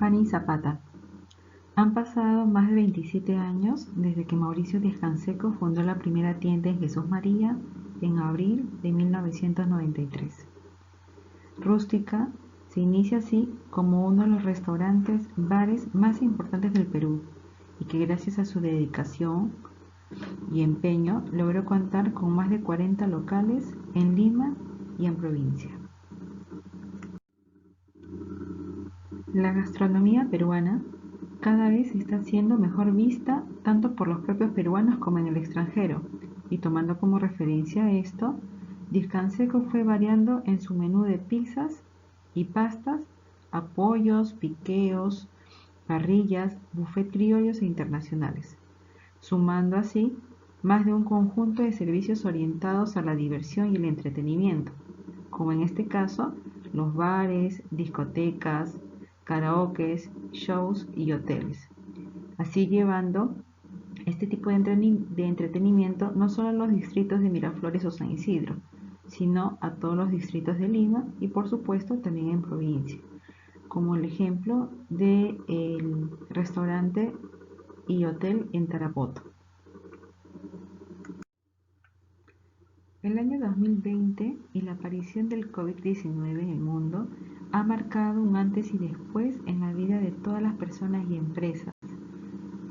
Fanny Zapata. Han pasado más de 27 años desde que Mauricio Díaz-Canseco fundó la primera tienda en Jesús María en abril de 1993. Rústica se inicia así como uno de los restaurantes, bares más importantes del Perú y que gracias a su dedicación y empeño logró contar con más de 40 locales en Lima y en provincia. La gastronomía peruana cada vez está siendo mejor vista tanto por los propios peruanos como en el extranjero, y tomando como referencia esto, Díaz-Canseco fue variando en su menú de pizzas y pastas a pollos, piqueos, parrillas, buffet criollos e internacionales, sumando así más de un conjunto de servicios orientados a la diversión y el entretenimiento, como en este caso los bares, discotecas, karaokes, shows y hoteles. Así llevando este tipo de entretenimiento no solo a los distritos de Miraflores o San Isidro, sino a todos los distritos de Lima y por supuesto también en provincia, como el ejemplo del restaurante y hotel en Tarapoto. El año 2020 y la aparición del COVID-19 en el mundo ha marcado un antes y después en la vida de todas las personas y empresas,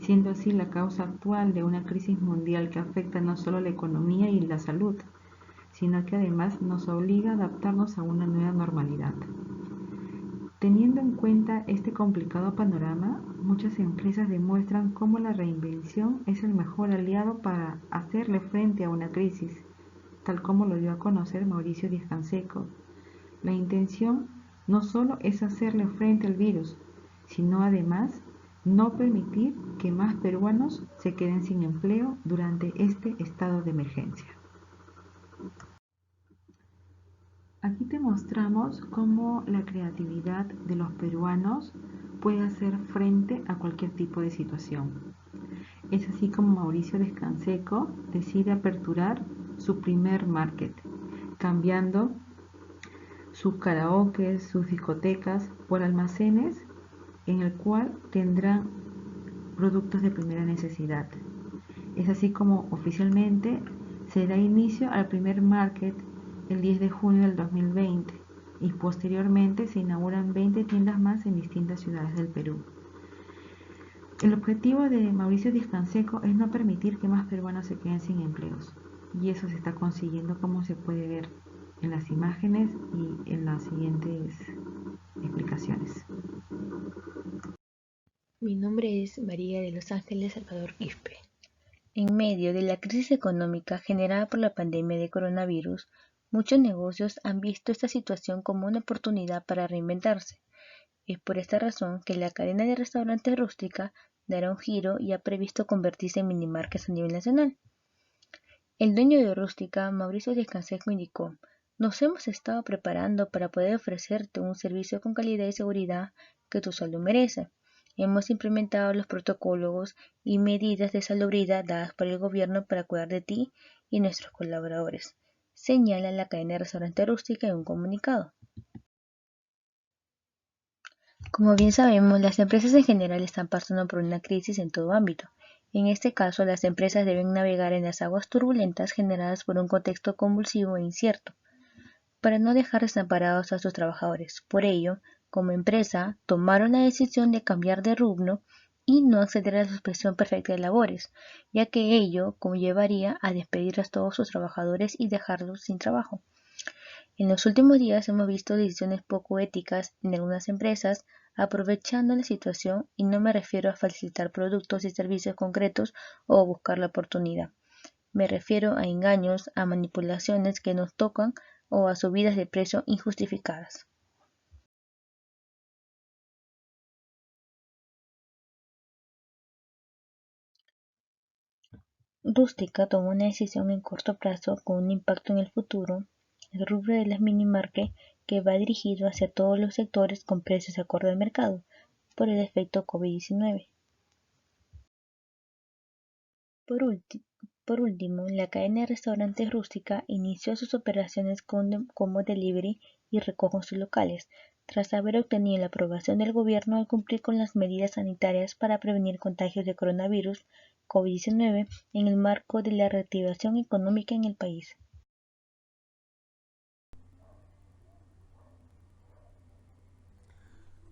siendo así la causa actual de una crisis mundial que afecta no solo la economía y la salud, sino que además nos obliga a adaptarnos a una nueva normalidad. Teniendo en cuenta este complicado panorama, muchas empresas demuestran cómo la reinvención es el mejor aliado para hacerle frente a una crisis, tal como lo dio a conocer Mauricio Díaz-Canseco. La intención no solo es hacerle frente al virus, sino además no permitir que más peruanos se queden sin empleo durante este estado de emergencia. Aquí te mostramos cómo la creatividad de los peruanos puede hacer frente a cualquier tipo de situación. Es así como Mauricio Díaz-Canseco decide aperturar su primer market, cambiando sus karaokes, sus discotecas por almacenes en el cual tendrán productos de primera necesidad. Es así como oficialmente se da inicio al primer market el 10 de junio del 2020 y posteriormente se inauguran 20 tiendas más en distintas ciudades del Perú. El objetivo de Mauricio Díaz-Canseco es no permitir que más peruanos se queden sin empleos, y eso se está consiguiendo, como se puede ver en las imágenes y en las siguientes explicaciones. Mi nombre es María de Los Ángeles Salvador Quispe. En medio de la crisis económica generada por la pandemia de coronavirus, muchos negocios han visto esta situación como una oportunidad para reinventarse. Es por esta razón que la cadena de restaurantes Rústica dará un giro y ha previsto convertirse en minimarkets a nivel nacional. El dueño de Rústica, Mauricio Díaz-Canseco, indicó: "Nos hemos estado preparando para poder ofrecerte un servicio con calidad y seguridad que tu salud merece. Hemos implementado los protocolos y medidas de salubridad dadas por el gobierno para cuidar de ti y nuestros colaboradores", señala la cadena de restaurante Rústica en un comunicado. Como bien sabemos, las empresas en general están pasando por una crisis en todo ámbito. En este caso, las empresas deben navegar en las aguas turbulentas generadas por un contexto convulsivo e incierto, para no dejar desamparados a sus trabajadores. Por ello, como empresa, tomaron la decisión de cambiar de rubro y no acceder a la suspensión perfecta de labores, ya que ello conllevaría a despedir a todos sus trabajadores y dejarlos sin trabajo. En los últimos días hemos visto decisiones poco éticas en algunas empresas aprovechando la situación, y no me refiero a facilitar productos y servicios concretos o buscar la oportunidad. Me refiero a engaños, a manipulaciones que nos tocan o a subidas de precio injustificadas. Rústica tomó una decisión en corto plazo con un impacto en el futuro. El rubro de las minimarket, que va dirigido hacia todos los sectores con precios acorde al mercado, por el efecto COVID-19. Por último, la cadena de restaurantes Rústica inició sus operaciones como delivery y recojo en sus locales, tras haber obtenido la aprobación del gobierno al cumplir con las medidas sanitarias para prevenir contagios de coronavirus COVID-19 en el marco de la reactivación económica en el país.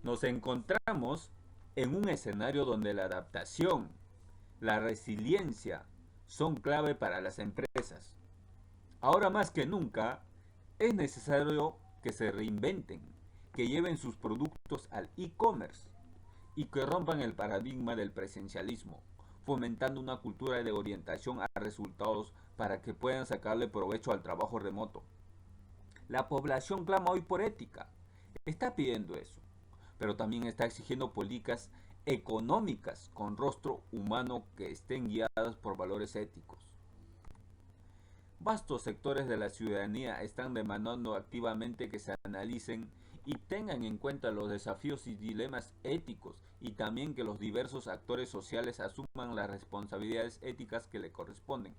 Nos encontramos en un escenario donde la adaptación, la resiliencia son clave para las empresas. Ahora más que nunca es necesario que se reinventen, que lleven sus productos al e-commerce y que rompan el paradigma del presencialismo, fomentando una cultura de orientación a resultados para que puedan sacarle provecho al trabajo remoto. La población clama hoy por ética, está pidiendo eso, pero también está exigiendo políticas económicas con rostro humano que estén guiadas por valores éticos. Vastos sectores de la ciudadanía están demandando activamente que se analicen y tengan en cuenta los desafíos y dilemas éticos y también que los diversos actores sociales asuman las responsabilidades éticas que le corresponden.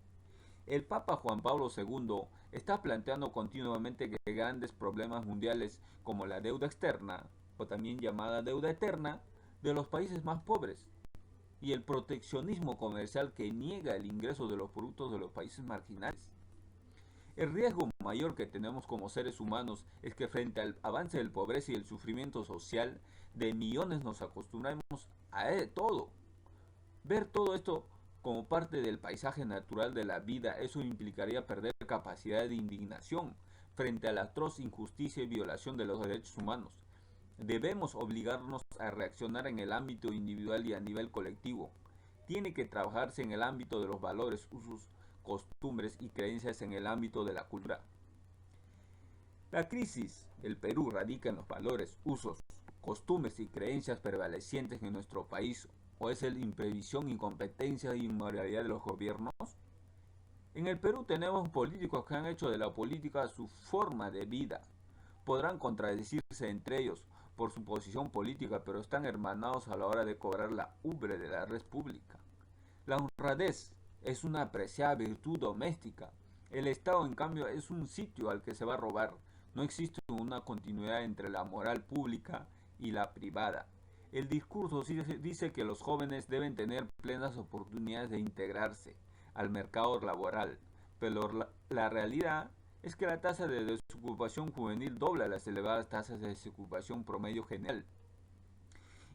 El Papa Juan Pablo II está planteando continuamente que grandes problemas mundiales como la deuda externa, o también llamada deuda eterna, de los países más pobres, y el proteccionismo comercial que niega el ingreso de los productos de los países marginales. El riesgo mayor que tenemos como seres humanos es que frente al avance del pobreza y el sufrimiento social de millones nos acostumbramos a todo. Ver todo esto como parte del paisaje natural de la vida, eso implicaría perder capacidad de indignación frente a la atroz injusticia y violación de los derechos humanos. Debemos obligarnos a reaccionar en el ámbito individual y a nivel colectivo. Tiene que trabajarse en el ámbito de los valores, usos, costumbres y creencias en el ámbito de la cultura. La crisis del Perú radica en los valores, usos, costumbres y creencias prevalecientes en nuestro país, o es el imprevisión, incompetencia e inmoralidad de los gobiernos. En el Perú tenemos políticos que han hecho de la política su forma de vida. Podrán contradecirse entre ellos por su posición política, pero están hermanados a la hora de cobrar la ubre de la red pública. La honradez es una apreciada virtud doméstica. El Estado, en cambio, es un sitio al que se va a robar. No existe una continuidad entre la moral pública y la privada. El discurso dice que los jóvenes deben tener plenas oportunidades de integrarse al mercado laboral, pero la realidad es que la tasa de desocupación juvenil dobla las elevadas tasas de desocupación promedio general.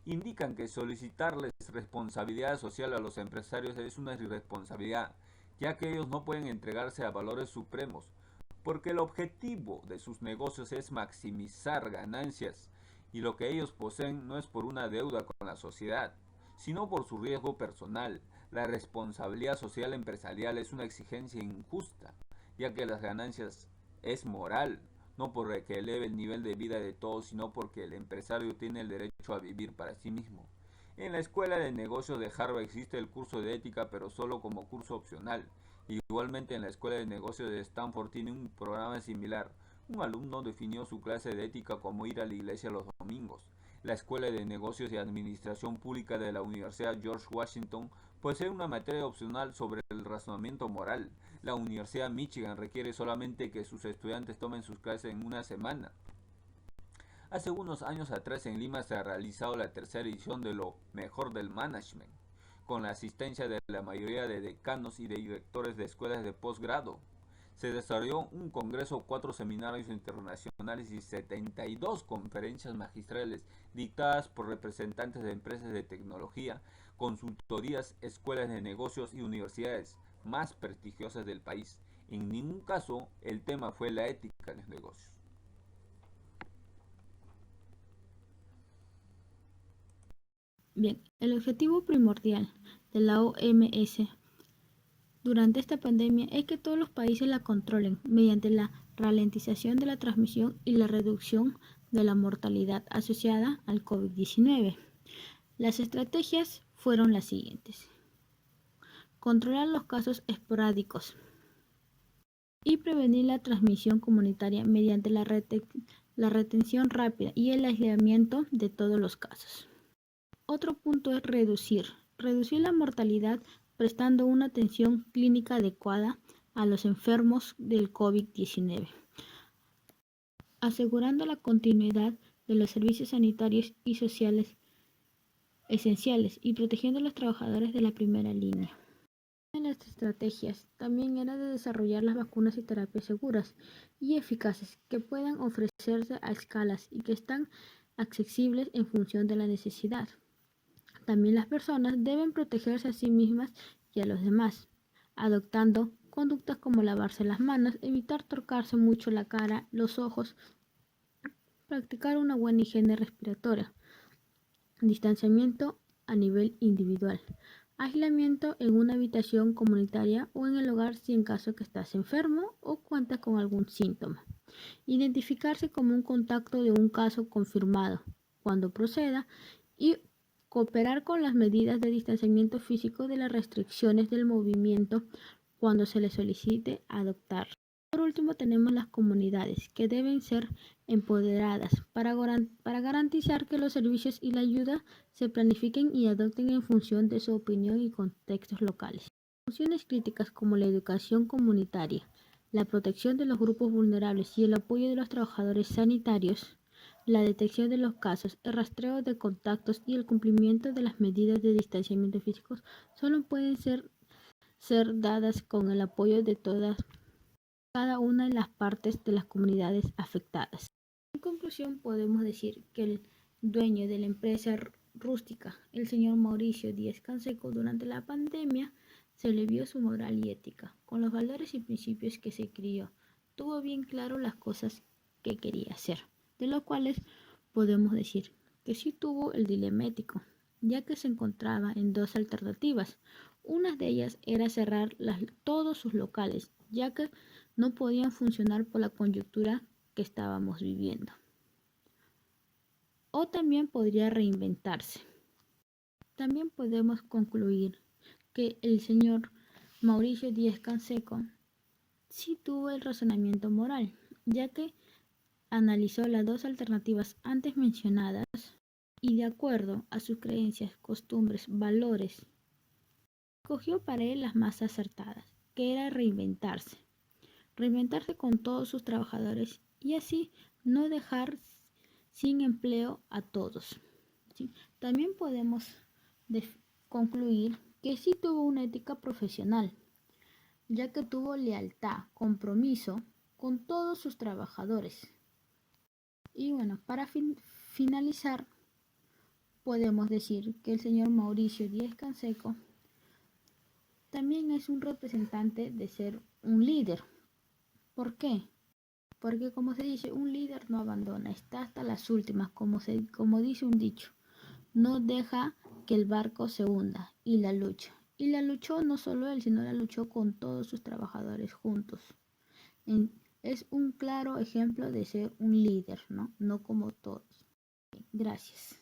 Indican que solicitarles responsabilidad social a los empresarios es una irresponsabilidad, ya que ellos no pueden entregarse a valores supremos, porque el objetivo de sus negocios es maximizar ganancias y lo que ellos poseen no es por una deuda con la sociedad, sino por su riesgo personal. La responsabilidad social empresarial es una exigencia injusta, ya que las ganancias es moral, no porque eleve el nivel de vida de todos, sino porque el empresario tiene el derecho a vivir para sí mismo. En la Escuela de Negocios de Harvard existe el curso de ética, pero solo como curso opcional. Igualmente en la Escuela de Negocios de Stanford tiene un programa similar. Un alumno definió su clase de ética como ir a la iglesia los domingos. La Escuela de Negocios y Administración Pública de la Universidad George Washington posee una materia opcional sobre el razonamiento moral. La Universidad Michigan requiere solamente que sus estudiantes tomen sus clases en una semana. Hace unos años atrás en Lima se ha realizado la tercera edición de lo mejor del management, con la asistencia de la mayoría de decanos y de directores de escuelas de posgrado. Se desarrolló un congreso, 4 seminarios internacionales y 72 conferencias magistrales dictadas por representantes de empresas de tecnología, consultorías, escuelas de negocios y universidades más prestigiosas del país. En ningún caso el tema fue la ética de los negocios. Bien, el objetivo primordial de la OMS durante esta pandemia es que todos los países la controlen mediante la ralentización de la transmisión y la reducción de la mortalidad asociada al COVID-19. Las estrategias fueron las siguientes: controlar los casos esporádicos y prevenir la transmisión comunitaria mediante la retención rápida y el aislamiento de todos los casos. Otro punto es reducir la mortalidad prestando una atención clínica adecuada a los enfermos del COVID-19, asegurando la continuidad de los servicios sanitarios y sociales esenciales y protegiendo a los trabajadores de la primera línea. Una de las estrategias también era de desarrollar las vacunas y terapias seguras y eficaces que puedan ofrecerse a escalas y que están accesibles en función de la necesidad. También las personas deben protegerse a sí mismas y a los demás, adoptando conductas como lavarse las manos, evitar tocarse mucho la cara, los ojos, practicar una buena higiene respiratoria, distanciamiento a nivel individual, aislamiento en una habitación comunitaria o en el hogar si en caso que estás enfermo o cuentas con algún síntoma. Identificarse como un contacto de un caso confirmado cuando proceda y cooperar con las medidas de distanciamiento físico de las restricciones del movimiento cuando se le solicite adoptar. Por último, tenemos las comunidades, que deben ser empoderadas para garantizar que los servicios y la ayuda se planifiquen y adopten en función de su opinión y contextos locales. Funciones críticas como la educación comunitaria, la protección de los grupos vulnerables y el apoyo de los trabajadores sanitarios, la detección de los casos, el rastreo de contactos y el cumplimiento de las medidas de distanciamiento físico solo pueden ser dadas con el apoyo de cada una de las partes de las comunidades afectadas. En conclusión, podemos decir que el dueño de la empresa rústica, el señor Mauricio Díaz-Canseco, durante la pandemia se le vio su moral y ética, con los valores y principios que se crió. Tuvo bien claro las cosas que quería hacer, de lo cuales podemos decir que sí tuvo el dilema ético, ya que se encontraba en dos alternativas. Una de ellas era cerrar todos sus locales, ya que no podían funcionar por la coyuntura que estábamos viviendo. O también podría reinventarse. También podemos concluir que el señor Mauricio Díaz-Canseco sí tuvo el razonamiento moral, ya que analizó las dos alternativas antes mencionadas y de acuerdo a sus creencias, costumbres, valores, escogió para él las más acertadas, que era reinventarse con todos sus trabajadores y así no dejar sin empleo a todos. ¿Sí? También podemos concluir que sí tuvo una ética profesional, ya que tuvo lealtad, compromiso con todos sus trabajadores. Y bueno, para finalizar, podemos decir que el señor Mauricio Díaz-Canseco también es un representante de ser un líder. ¿Por qué? Porque como se dice, un líder no abandona, está hasta las últimas, como dice un dicho, no deja que el barco se hunda y la lucha. Y la luchó no solo él, sino la luchó con todos sus trabajadores juntos. Es un claro ejemplo de ser un líder, ¿no? No como todos. Gracias.